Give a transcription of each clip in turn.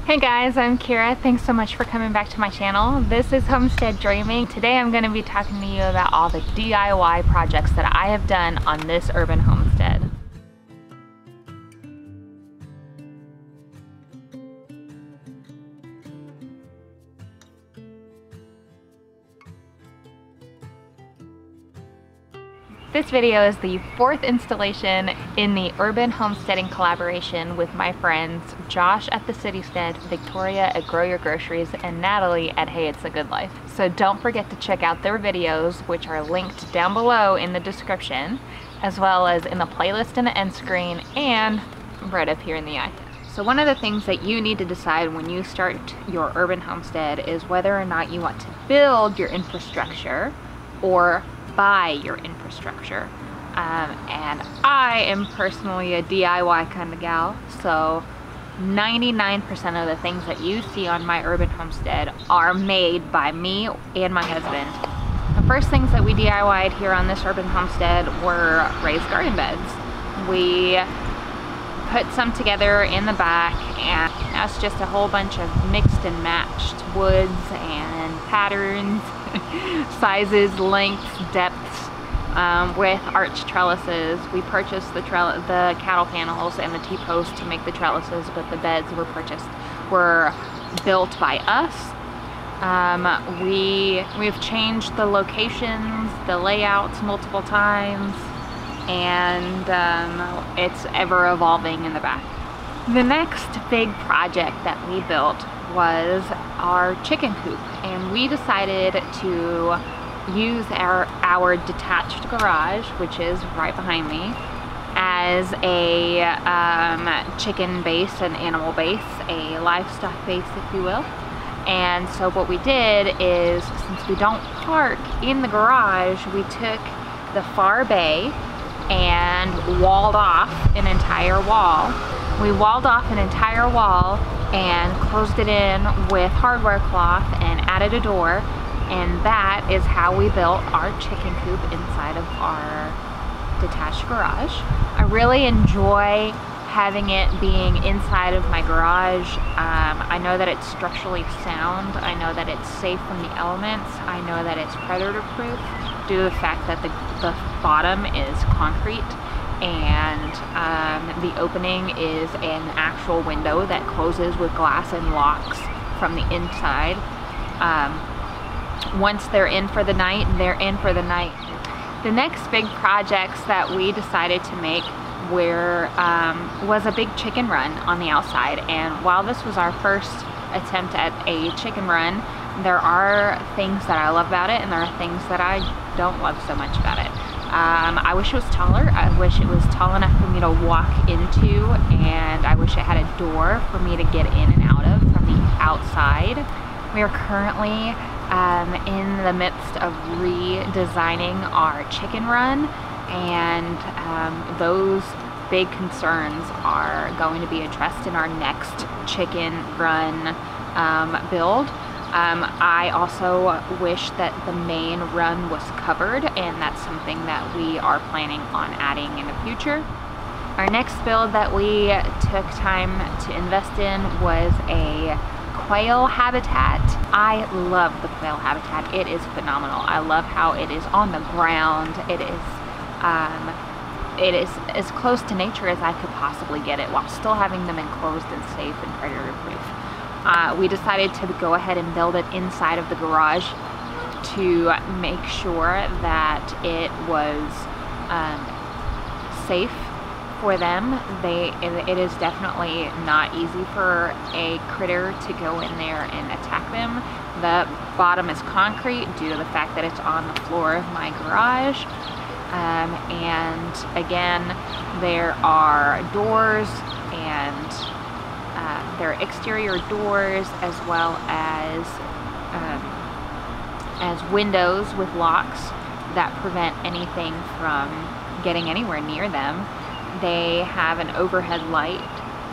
Hey guys, I'm Kira. Thanks so much for coming back to my channel. This is Homestead Dreaming. Today I'm going to be talking to you about all the DIY projects that I have done on this urban homestead. This video is the fourth installation in the urban homesteading collaboration with my friends Josh at the Citystead, Victoria at Grow Your Groceries, and Natalie at Hey It's a Good Life. So don't forget to check out their videos, which are linked down below in the description, as well as in the playlist in the end screen and right up here in the eye. So one of the things that you need to decide when you start your urban homestead is whether or not you want to build your infrastructure or buy your infrastructure. And I am personally a DIY kind of gal, so 99% of the things that you see on my urban homestead are made by me and my husband. The first things that we DIY'd here on this urban homestead were raised garden beds. We put some together in the back, and that's just a whole bunch of mixed and matched woods and patterns, sizes, lengths, depths, with arch trellises. We purchased the cattle panels and the T-posts to make the trellises, but the beds were built by us. We've changed the locations, the layouts multiple times, and it's ever evolving in the back. The next big project that we built was our chicken coop, and we decided to use our detached garage, which is right behind me, as a chicken base, an animal base, a livestock base, if you will. And so what we did is, since we don't park in the garage, we took the far bay and walled off an entire wall. We walled off an entire wall and closed it in with hardware cloth and added a door, and that is how we built our chicken coop inside of our detached garage. I really enjoy having it being inside of my garage. I know that it's structurally sound. I know that it's safe from the elements. I know that it's predator proof due to the fact that the bottom is concrete, and the opening is an actual window that closes with glass and locks from the inside. Once they're in for the night, they're in for the night. The next big projects that we decided to make was a big chicken run on the outside. And while this was our first attempt at a chicken run, there are things that I love about it, and there are things that I don't love so much about it. I wish it was taller. I wish it was tall enough for me to walk into, and I wish it had a door for me to get in and out of from the outside. We are currently in the midst of redesigning our chicken run, and those big concerns are going to be addressed in our next chicken run build. I also wish that the main run was covered, and that's something that we are planning on adding in the future. Our next build that we took time to invest in was a Quail Habitat. I love the Quail Habitat. It is phenomenal. I love how it is on the ground. It is as close to nature as I could possibly get it, while still having them enclosed and safe and predator proof. We decided to go ahead and build it inside of the garage to make sure that it was safe for them. It is definitely not easy for a critter to go in there and attack them. The bottom is concrete due to the fact that it's on the floor of my garage. And again, there are doors, and there are exterior doors as well as windows with locks that prevent anything from getting anywhere near them. They have an overhead light,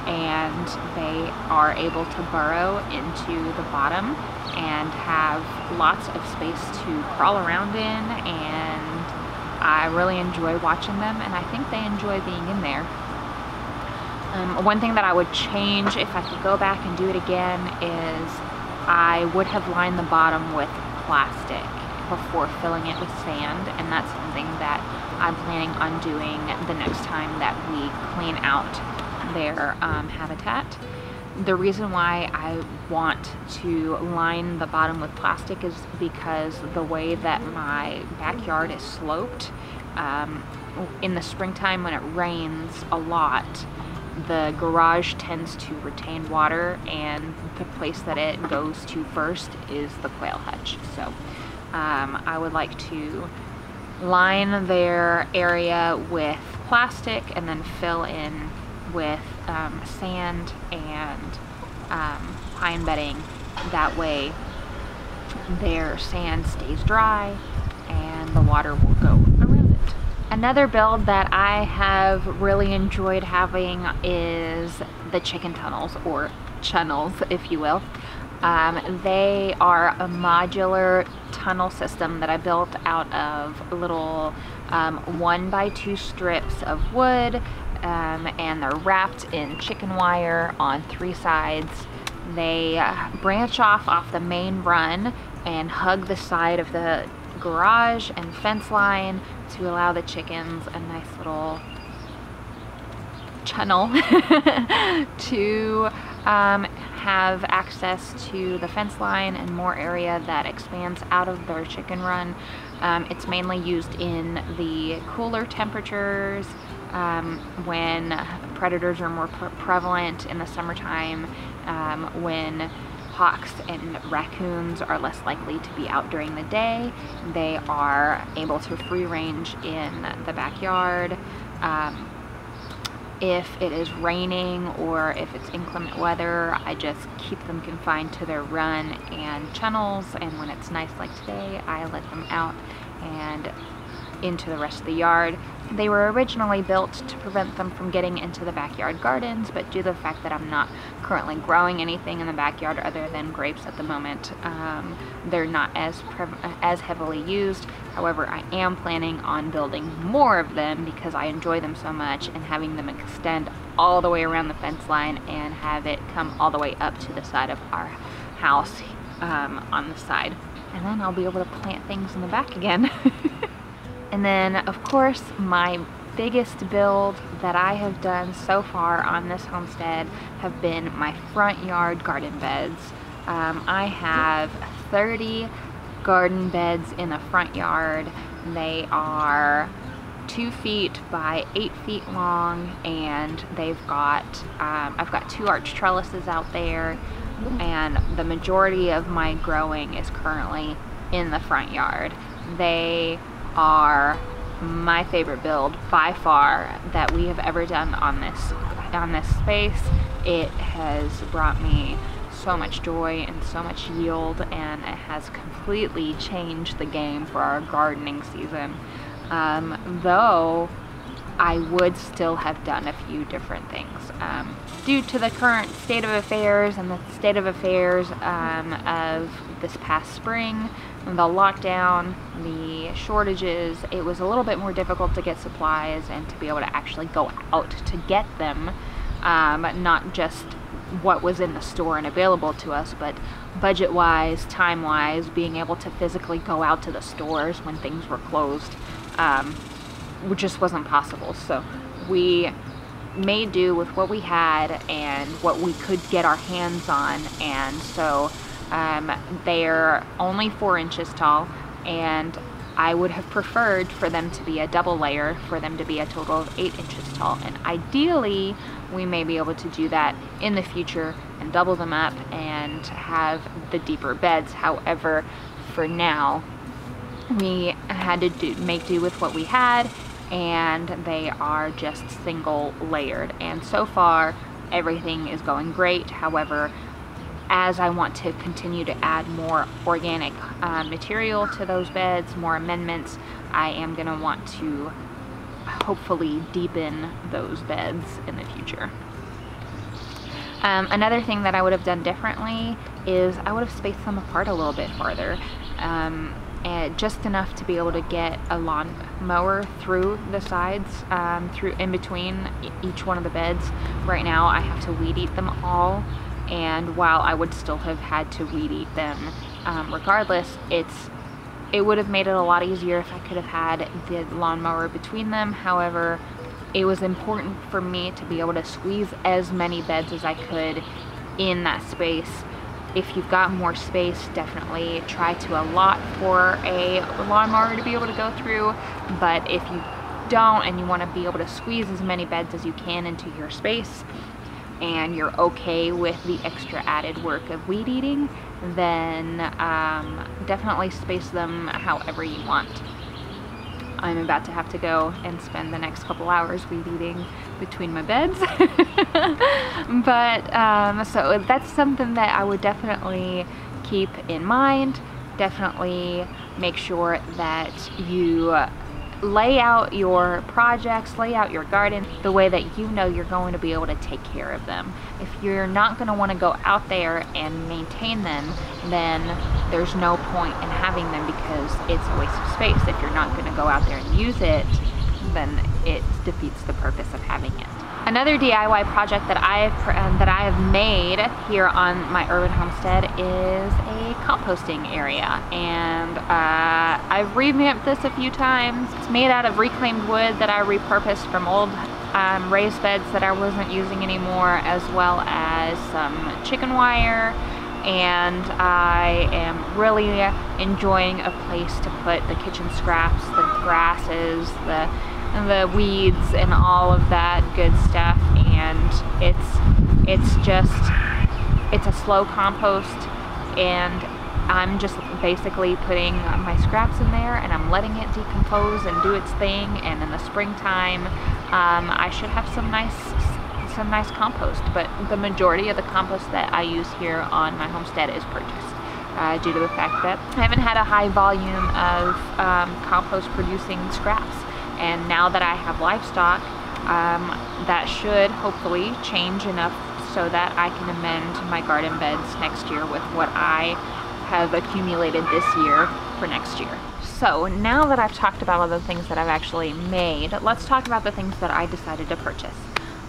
and they are able to burrow into the bottom and have lots of space to crawl around in, and I really enjoy watching them, and I think they enjoy being in there. One thing that I would change if I could go back and do it again is I would have lined the bottom with plastic before filling it with sand, and that's something that I'm planning on doing the next time that we clean out their habitat. The reason why I want to line the bottom with plastic is because the way that my backyard is sloped, in the springtime when it rains a lot, the garage tends to retain water, and the place that it goes to first is the quail hutch. So I would like to line their area with plastic and then fill in with sand and pine bedding. That way their sand stays dry and the water will go around it. Another build that I have really enjoyed having is the chicken tunnels, or channels if you will. They are a modular tunnel system that I built out of little 1x2 strips of wood, and they're wrapped in chicken wire on 3 sides. They branch off the main run and hug the side of the garage and fence line to allow the chickens a nice little channel to have access to the fence line and more area that expands out of their chicken run. It's mainly used in the cooler temperatures, when predators are more prevalent in the summertime, when hawks and raccoons are less likely to be out during the day. They are able to free range in the backyard. If it is raining or if it's inclement weather, I just keep them confined to their run and channels, and when it's nice like today, I let them out and into the rest of the yard. They were originally built to prevent them from getting into the backyard gardens, but due to the fact that I'm not currently growing anything in the backyard other than grapes at the moment, they're not as heavily used. However, I am planning on building more of them because I enjoy them so much, and having them extend all the way around the fence line and have it come all the way up to the side of our house on the side. And then I'll be able to plant things in the back again. And then, of course, my biggest build that I have done so far on this homestead have been my front yard garden beds. I have 30 garden beds in the front yard. They are 2 feet by 8 feet long, and they've got I've got 2 arch trellises out there, and the majority of my growing is currently in the front yard. They are my favorite build by far that we have ever done on this space. It has brought me so much joy and so much yield, and it has completely changed the game for our gardening season. Though I would still have done a few different things. Due to the current state of affairs and the state of affairs of this past spring, the lockdown, the shortages, it was a little bit more difficult to get supplies and to be able to actually go out to get them, not just what was in the store and available to us, but budget-wise, time-wise, being able to physically go out to the stores when things were closed, just wasn't possible. So we made do with what we had and what we could get our hands on, and so they're only 4 inches tall, and I would have preferred for them to be a double layer, for them to be a total of 8 inches tall, and ideally we may be able to do that in the future and double them up and have the deeper beds. However, for now we had to make do with what we had, and they are just single layered, and so far everything is going great. However, as I want to continue to add more organic material to those beds, more amendments, I am going to want to hopefully deepen those beds in the future. Another thing that I would have done differently is I would have spaced them apart a little bit farther. just enough to be able to get a lawn mower through the sides, through in between each one of the beds. Right now I have to weed eat them all, and while I would still have had to weed eat them regardless, it would have made it a lot easier if I could have had the lawnmower between them. However, it was important for me to be able to squeeze as many beds as I could in that space. If you've got more space, definitely try to allot for a lawnmower to be able to go through. But if you don't and you want to be able to squeeze as many beds as you can into your space, and you're okay with the extra added work of weed eating, then definitely space them however you want. I'm about to have to go and spend the next couple hours weed eating between my beds. But so that's something that I would definitely keep in mind. Definitely make sure that you lay out your projects, lay out your garden the way that you know you're going to be able to take care of them. If you're not going to want to go out there and maintain them, then there's no point in having them, because it's a waste of space. If you're not going to go out there and use it, then it defeats the purpose of having it. Another DIY project that I have made here on my urban homestead is a composting area, and I've revamped this a few times. It's made out of reclaimed wood that I repurposed from old raised beds that I wasn't using anymore, as well as some chicken wire, and I am really enjoying a place to put the kitchen scraps, the grasses, the weeds and all of that good stuff. And it's a slow compost, and I'm just basically putting my scraps in there and I'm letting it decompose and do its thing. And in the springtime I should have some nice compost, but the majority of the compost that I use here on my homestead is purchased, due to the fact that I haven't had a high volume of compost producing scraps. And now that I have livestock, that should hopefully change enough so that I can amend my garden beds next year with what I have accumulated this year for next year. So now that I've talked about all the things that I've actually made, let's talk about the things that I decided to purchase.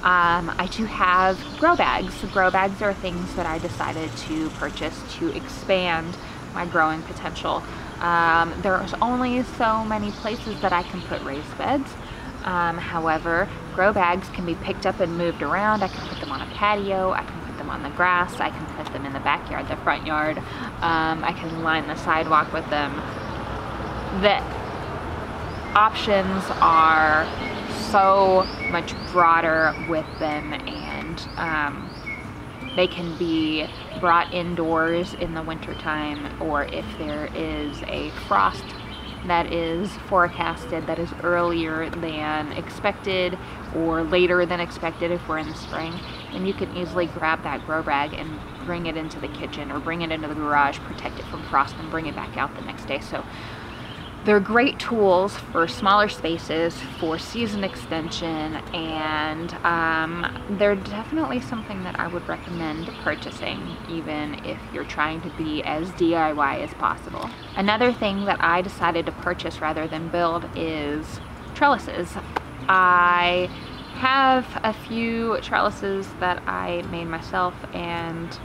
I do have grow bags. Grow bags are things that I decided to purchase to expand my growing potential. There's only so many places that I can put raised beds. However, grow bags can be picked up and moved around. I can put them on a patio, I can put them on the grass, I can put them in the backyard, the front yard, I can line the sidewalk with them. The options are so much broader with them, and they can be brought indoors in the wintertime, or if there is a frost that is forecasted that is earlier than expected or later than expected if we're in the spring, then you can easily grab that grow bag and bring it into the kitchen or bring it into the garage, protect it from frost, and bring it back out the next day. So they're great tools for smaller spaces, for season extension, and they're definitely something that I would recommend purchasing, even if you're trying to be as DIY as possible. Another thing that I decided to purchase rather than build is trellises. I have a few trellises that I made myself, and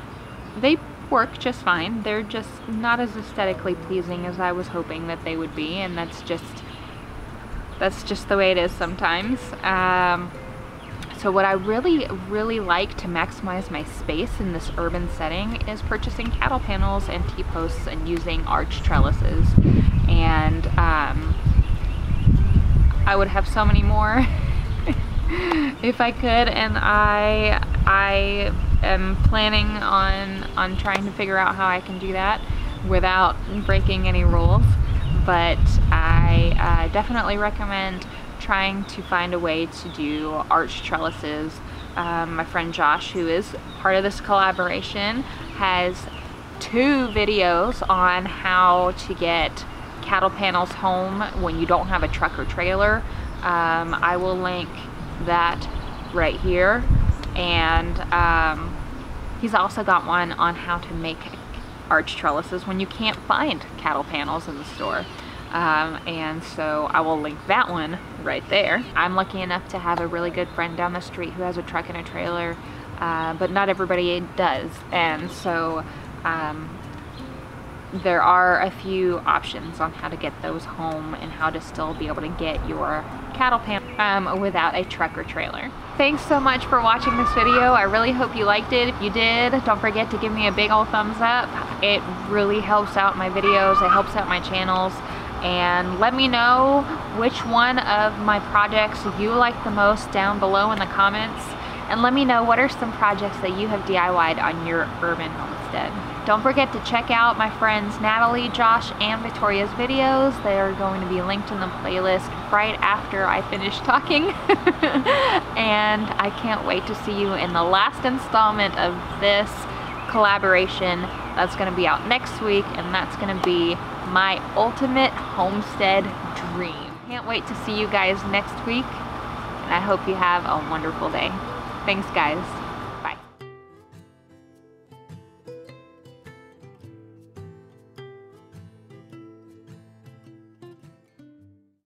they work just fine. They're just not as aesthetically pleasing as I was hoping that they would be, and that's just the way it is sometimes. So what I really like to maximize my space in this urban setting is purchasing cattle panels and T-posts and using arch trellises. And I would have so many more if I could, and I am planning on trying to figure out how I can do that without breaking any rules. But I definitely recommend trying to find a way to do arch trellises. My friend Josh, who is part of this collaboration, has 2 videos on how to get cattle panels home when you don't have a truck or trailer. I will link that right here, and he's also got one on how to make arch trellises when you can't find cattle panels in the store. And so I will link that one right there. I'm lucky enough to have a really good friend down the street who has a truck and a trailer, but not everybody does. And so there are a few options on how to get those home and how to still be able to get your cattle panel without a truck or trailer. Thanks so much for watching this video. I really hope you liked it. If you did, don't forget to give me a big old thumbs up. It really helps out my videos, it helps out my channels. And let me know which one of my projects you like the most down below in the comments. And let me know what are some projects that you have DIY'd on your urban homestead. Don't forget to check out my friends Natalie, Josh, and Victoria's videos. They are going to be linked in the playlist right after I finish talking. And I can't wait to see you in the last installment of this collaboration that's going to be out next week, and that's going to be my ultimate homestead dream. Can't wait to see you guys next week, and I hope you have a wonderful day. Thanks, guys.